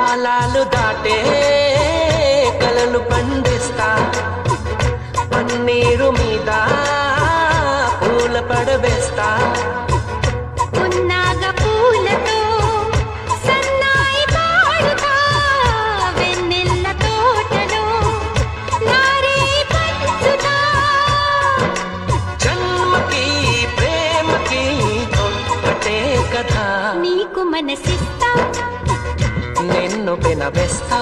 కాలాలు దాటే కలలు పండిస్తా, పన్నీరు మీద పూల పడవేస్తా. పున్నాగ పూలతో సన్నాయి పాడుతా, వెన్నెల్ల తోటలో నారే పంచుతా. జన్మకి ప్రేమకి ఒక్కటే కథ, నీకు మనసిస్తా, నిన్ను వినవేస్తా.